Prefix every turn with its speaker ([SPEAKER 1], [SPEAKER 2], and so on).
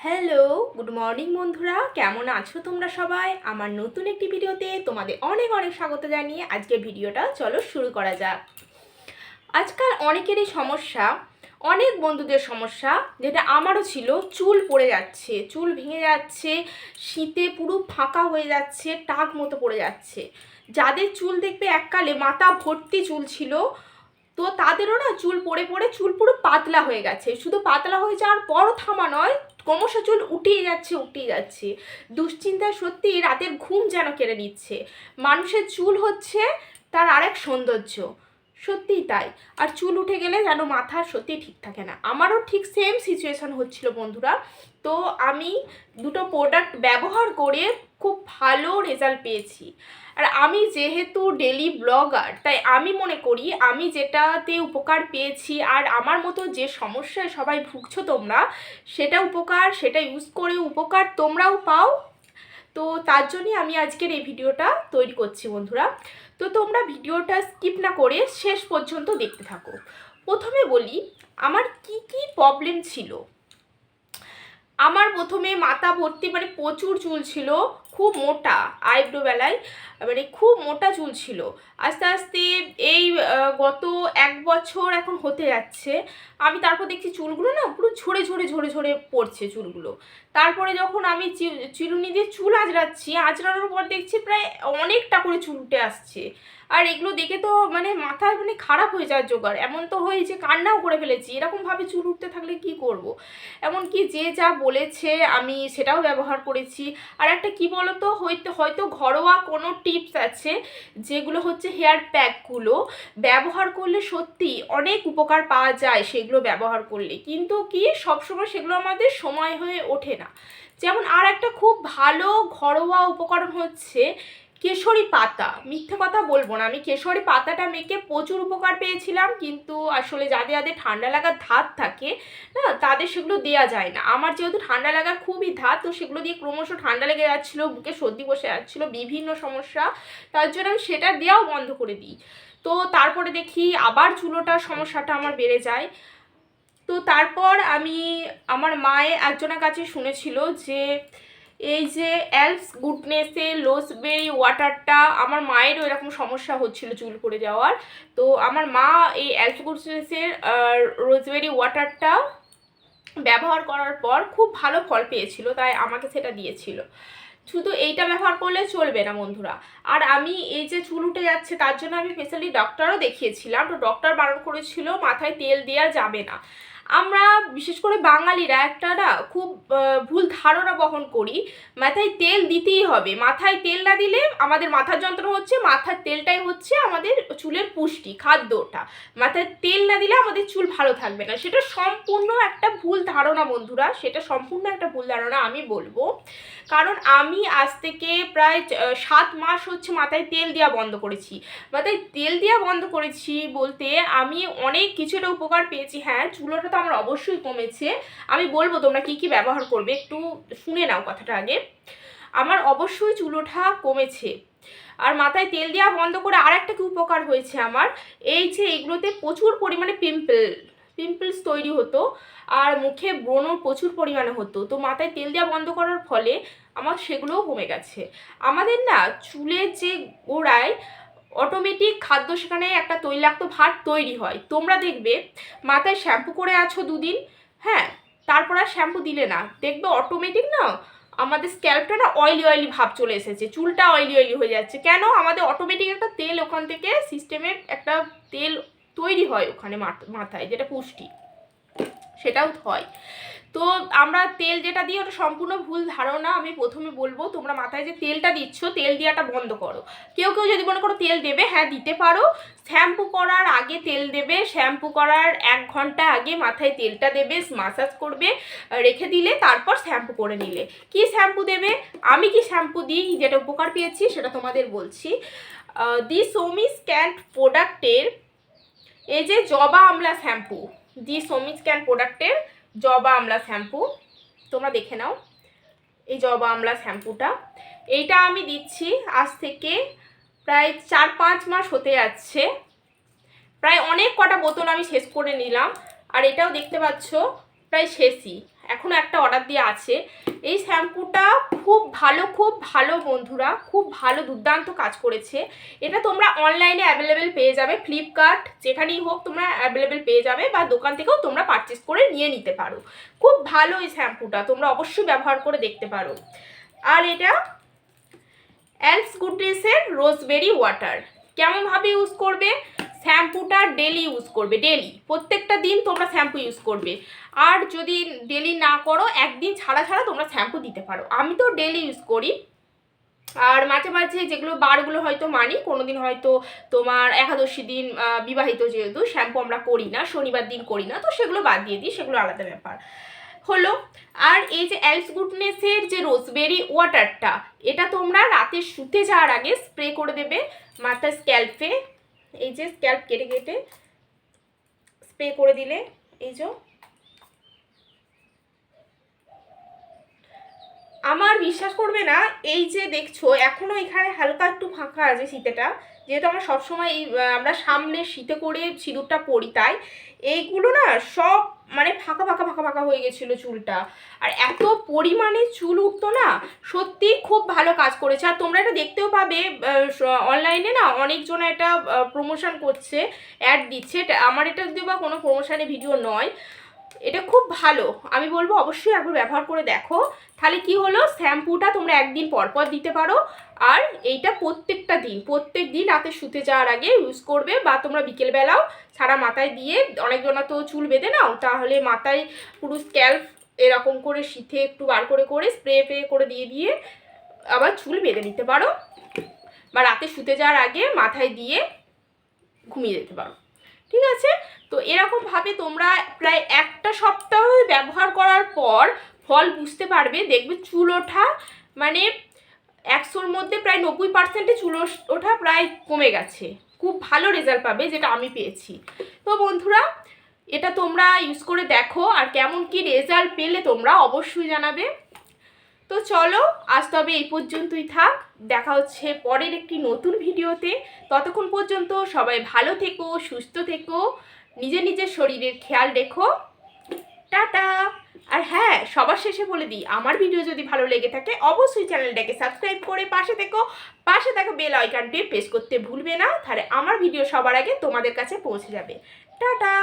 [SPEAKER 1] Hello, good morning বন্ধুরা, কেমন আছো তোমরা সবাই? আমার নতুন একটি ভিডিওতে তোমাদের অনেক অনেক স্বাগত জানিয়ে আজকে ভিডিওটা চলো শুরু করা যাক। আজকাল অনেকেরই সমস্যা, অনেক বন্ধুদের সমস্যা, যেটা আমারও ছিল, চুল পড়ে যাচ্ছে, চুল ভেঙে যাচ্ছে, শীতে পুরো ফাঁকা হয়ে যাচ্ছে, টাক মতো পড়ে যাচ্ছে। যাদের চুল দেখবে এককালে মাথা ভর্তি চুল ছিল, তো তাদেরও না চুল পড়ে পড়ে চুল পুরো পাতলা হয়ে গেছে। শুধু পাতলা হয়ে যাওয়ার পরও থামা নয়, ক্রমশ চুল উঠিয়ে যাচ্ছে। দুশ্চিন্তায় সত্যি রাতের ঘুম যেন কেড়ে নিচ্ছে। মানুষের চুল হচ্ছে তার আরেক সৌন্দর্য, সত্যিই তাই। আর চুল উঠে গেলে যেন মাথা সত্যি ঠিক থাকে না। আমারও ঠিক সেম সিচুয়েশান হচ্ছিল বন্ধুরা। তো আমি দুটো প্রোডাক্ট ব্যবহার করে খুব ভালো রেজাল্ট পেয়েছি। আর আমি যেহেতু ডেলি ব্লগার, তাই আমি মনে করি আমি যেটাতে উপকার পেয়েছি আর আমার মতো যে সমস্যায় সবাই ভুগছো তোমরা, সেটা ইউজ করে উপকার তোমরাও পাও। তো তার জন্যই আমি আজকের এই ভিডিওটা তৈরি করছি বন্ধুরা। তো তোমরা ভিডিওটা স্কিপ না করে শেষ পর্যন্ত দেখতে থাকো। প্রথমে বলি আমার কি কি প্রবলেম ছিল। আমার প্রথমে মাথা ভর্তি প্রচুর চুল ছিল, খুব মোটা, আইব্রো বেলায় খুব মোটা চুল ছিল। আস্তে আস্তে এই গত 1 বছর এখন হতে যাচ্ছে, আমি তারপর দেখছি চুলগুলো না পুরো ঝরে পড়ছে চুলগুলো। তারপরে যখন আমি চিরুনি দিয়ে চুল আঁচড়ানোর পর দেখছি প্রায় অনেকটা করে চুল উঠে আসছে। আর এগুলো দেখে তো মাথা খারাপ হয়ে যাওয়ার জোগাড়, এমন তো হয়েছে কান্নাও করে ফেলেছি। এরকমভাবে চুল উঠতে থাকলে কি করব। এমনকি যে যা বলেছে আমি সেটাও ব্যবহার করেছি। আর একটা কি বলতো, হয়তো ঘরোয়া কোনো টিপস আছে, যেগুলো হচ্ছে হেয়ার প্যাকগুলো ব্যবহার করলে সত্যি অনেক উপকার পাওয়া যায় সেগুলো ব্যবহার করলে, কিন্তু কি সবসময় সেগুলো আমাদের সময় হয়ে ওঠে না। যেমন আর একটা খুব ভালো ঘরোয়া উপকরণ হচ্ছে কেশরী পাতা। মিথ্যে কথা বলবো না, আমি কেশরী পাতাটা মেখে প্রচুর উপকার পেয়েছিলাম, কিন্তু আসলে যাদের যাদের ঠান্ডা লাগার ধাত থাকে না, তাদের সেগুলো দেওয়া যায় না। আমার যেহেতু ঠান্ডা লাগার খুবই ধাত, তো সেগুলো দিয়ে ক্রমশ ঠান্ডা লেগে যাচ্ছিলো, বুকে সর্দি বসে যাচ্ছিলো, বিভিন্ন সমস্যা, তার জন্য আমি সেটা দেওয়াও বন্ধ করে দিই। তো তারপরে দেখি আবার চুলোটার সমস্যাটা আমার বেড়ে যায়। তো তারপর আমি আমার মায়ের একজনের কাছে শুনেছিল যে এই যে অ্যালস গুডনেসের রোজবেরি ওয়াটারটা, আমার মায়েরও এরকম সমস্যা হচ্ছিল চুল পড়ে যাওয়ার। তো আমার মা এই অ্যালস গুডনেসের রোজবেরি ওয়াটারটা ব্যবহার করার পর খুব ভালো ফল পেয়েছিল, তাই আমাকে সেটা দিয়েছিল। শুধু এইটা ব্যবহার করলে চলবে না বন্ধুরা। আর আমি এই যে চুল উঠে যাচ্ছে তার জন্য আমি স্পেশালি ডক্টরও দেখিয়েছিলাম, তো ডক্টর বারণ করেছিল মাথায় তেল দেওয়া যাবে না। আমরা বিশেষ করে বাঙালিরা একটা না খুব ভুল ধারণা বহন করি, মাথায় তেল দিতেই হবে, মাথায় তেল না দিলে আমাদের মাথার যন্ত্রণা হচ্ছে, মাথার তেলটাই হচ্ছে আমাদের চুলের পুষ্টি খাদ্যটা, মাথায় তেল না দিলে আমাদের চুল ভালো থাকবে না। সেটা সম্পূর্ণ একটা ভুল ধারণা বন্ধুরা, সেটা সম্পূর্ণ একটা ভুল ধারণা আমি বলবো। কারণ আমি আজ থেকে প্রায় 7 মাস হচ্ছে মাথায় তেল দেওয়া বন্ধ করেছি। মাথায় তেল দেওয়া বন্ধ করেছি বলতে আমি অনেক কিছুটা উপকার পেয়েছি। হ্যাঁ, চুলটা তো আমার অবশ্যই কমেছে। আমি বলবো তোমরা কি কি ব্যবহার করবে, একটু শুনে নাও কথাটা আগে। আমার অবশ্যই চুল ওঠা কমেছে। আর মাথায় তেল দেওয়া বন্ধ করে আর একটা কি উপকার হয়েছে আমার, এই যে এগুলোতে প্রচুর পরিমাণে পিম্পলস তৈরি হতো, আর মুখে ব্রণ প্রচুর পরিমাণে হতো। তো মাথায় তেল দেওয়া বন্ধ করার ফলে আমার সেগুলোও কমে গেছে। আমাদের না চুলের যে গোড়ায় অটোমেটিক খাদ্য, সেখানে একটা তৈলাক্ত ভাত তৈরি হয়। তোমরা দেখবে মাথায় শ্যাম্পু করে আছো 2 দিন, হ্যাঁ, তারপর আর শ্যাম্পু দিলে না, দেখবে অটোমেটিক না আমাদের স্ক্যাল্পটা না অয়েলি ভাব চলে এসেছে, চুলটা অয়েলি হয়ে যাচ্ছে। কেন? আমাদের অটোমেটিক একটা তেল ওখান থেকে সিস্টেমের একটা তেল তৈরি হয় ওখানে মাথায়, যেটা পুষ্টি, সেটাও হয়। তো আমরা তেল যেটা দিই ওটা সম্পূর্ণ ভুল ধারণা। আমি প্রথমে বলবো তোমরা মাথায় যে তেলটা দিচ্ছ, তেল দেওয়াটা বন্ধ করো। কেউ যদি মনে করো তেল দেবে, হ্যাঁ দিতে পারো। শ্যাম্পু করার আগে তেল দেবে, শ্যাম্পু করার 1 ঘন্টা আগে মাথায় তেলটা দেবে, ম্যাসাজ করবে, রেখে দিলে তারপর শ্যাম্পু করে নিলে। কি শ্যাম্পু দেবে? আমি কি শ্যাম্পু দিই যেটা উপকার পেয়েছি সেটা তোমাদের বলছি। দি সৌমি স্ক্যান প্রোডাক্টের এই যে জবা আমলা শ্যাম্পু, দি সৌমি স্ক্যান প্রোডাক্টের জবা আমলা শ্যাম্পু, তোমরা দেখে নাও এই জবা আমলা শ্যাম্পুটা। এইটা আমি দিচ্ছি আজ থেকে প্রায় 4-5 মাস হতে যাচ্ছে, প্রায় অনেক কটা বোতল আমি শেষ করে নিলাম। আর এটাও দেখতে পাচ্ছ প্রায় শেষই, এখনও একটা অর্ডার দিয়ে আছে। এই শ্যাম্পুটা খুব ভালো বন্ধুরা, খুব ভালো দুর্দান্ত কাজ করেছে। এটা তোমরা অনলাইনে অ্যাভেলেবেল পেয়ে যাবে, ফ্লিপকার্ট যেখানেই হোক তোমরা অ্যাভেলেবেল পেয়ে যাবে, বা দোকান থেকেও তোমরা পারচেস করে নিয়ে নিতে পারো। খুব ভালো এই শ্যাম্পুটা, তোমরা অবশ্যই ব্যবহার করে দেখতে পারো। আর এটা এলস গুডনেসের রোজবেরি ওয়াটার। কেমনভাবে ইউজ করবে? শ্যাম্পুটা ডেলি ইউজ করবে, ডেলি প্রত্যেকটা দিন তোমরা শ্যাম্পু ইউজ করবে। আর যদি ডেলি না করো, একদিন ছাড়া ছাড়া তোমরা শ্যাম্পু দিতে পারো। আমি তো ডেলি ইউজ করি। আর মাঝে মাঝে যেগুলো বারগুলো হয়তো মানি, কোনো দিন হয়তো তোমার একাদশী দিন, বিবাহিত যেহেতু শ্যাম্পু আমরা করি না, শনিবার দিন করি না, তো সেগুলো বাদ দিয়ে দিই, সেগুলো আলাদা ব্যাপার হলো। আর এই যে এলস গুডনেসের যে রোজবেরি ওয়াটারটা, এটা তোমরা রাতে শুতে যাওয়ার আগে স্প্রে করে দেবে মাথার স্ক্যাল্পে। এই যে স্ক্যাল্প কেটে কেটে স্প্রে করে দিলে, এই যে আমার বিশ্বাস করবে না, এই যে দেখছো এখনও এখানে হালকা একটু ফাঁকা আছে শীতেটা, যেহেতু আমরা সবসময় আমরা সামনে শীতে করে সিঁদুরটা পরি, তাই এইগুলো না সব মানে ফাঁকা ফাঁকা ফাঁকা ফাঁকা হয়ে গেছিলো চুলটা। আর এত পরিমাণে চুল উঠতো না, সত্যি খুব ভালো কাজ করেছে। আর তোমরা এটা দেখতেও পাবে অনলাইনে না, অনেকজন এটা প্রমোশন করছে, অ্যাড দিচ্ছে। আমার এটা যদিও বা কোনো প্রমোশনের ভিডিও নয়, এটা খুব ভালো, আমি বলবো অবশ্যই একবার ব্যবহার করে দেখো। তাহলে কি হলো, শ্যাম্পুটা তোমরা একদিন পর পর দিতে পারো, আর এইটা প্রত্যেক দিন রাতে শুতে যাওয়ার আগে ইউজ করবে, বা তোমরা বিকেলবেলাও সারা মাথায় দিয়ে, অনেকজনা তো চুল বেঁধে নাও, তাহলে মাথায় পুরো স্ক্যাল্প এরকম করে শীতে একটু বার করে করে স্প্রে করে দিয়ে আবার চুল বেঁধে নিতে পারো, বা রাতে শুতে যাওয়ার আগে মাথায় দিয়ে ঘুমিয়ে যেতে পারো। ঠিক আছে? তো এরকমভাবে তোমরা প্রায় একটা সপ্তাহ ব্যবহার করার পর ফল বুঝতে পারবে, দেখবে চুল ওঠা মানে 100-র মধ্যে প্রায় 90% চুল ওঠা প্রায় কমে গেছে। খুব ভালো রেজাল্ট পাবে, যেটা আমি পেয়েছি। তো বন্ধুরা, এটা তোমরা ইউজ করে দেখো, আর কেমন কি রেজাল্ট পেলে তোমরা অবশ্যই জানাবে। তো চলো, আজ তবে এই পর্যন্তই থাক, দেখা হচ্ছে পরের একটি নতুন ভিডিওতে। ততক্ষণ পর্যন্ত সবাই ভালো থেকো, সুস্থ থেকো, নিজের শরীরের খেয়াল রেখো। টাটা। আর হ্যাঁ, সবার শেষে বলে দিই, আমার ভিডিও যদি ভালো লেগে থাকে অবশ্যই চ্যানেলটাকে সাবস্ক্রাইব করে পাশে থাকা বেল আইকনটি প্রেস করতে ভুলবে না, তাহলে আমার ভিডিও সবার আগে তোমাদের কাছে পৌঁছে যাবে। টাটা।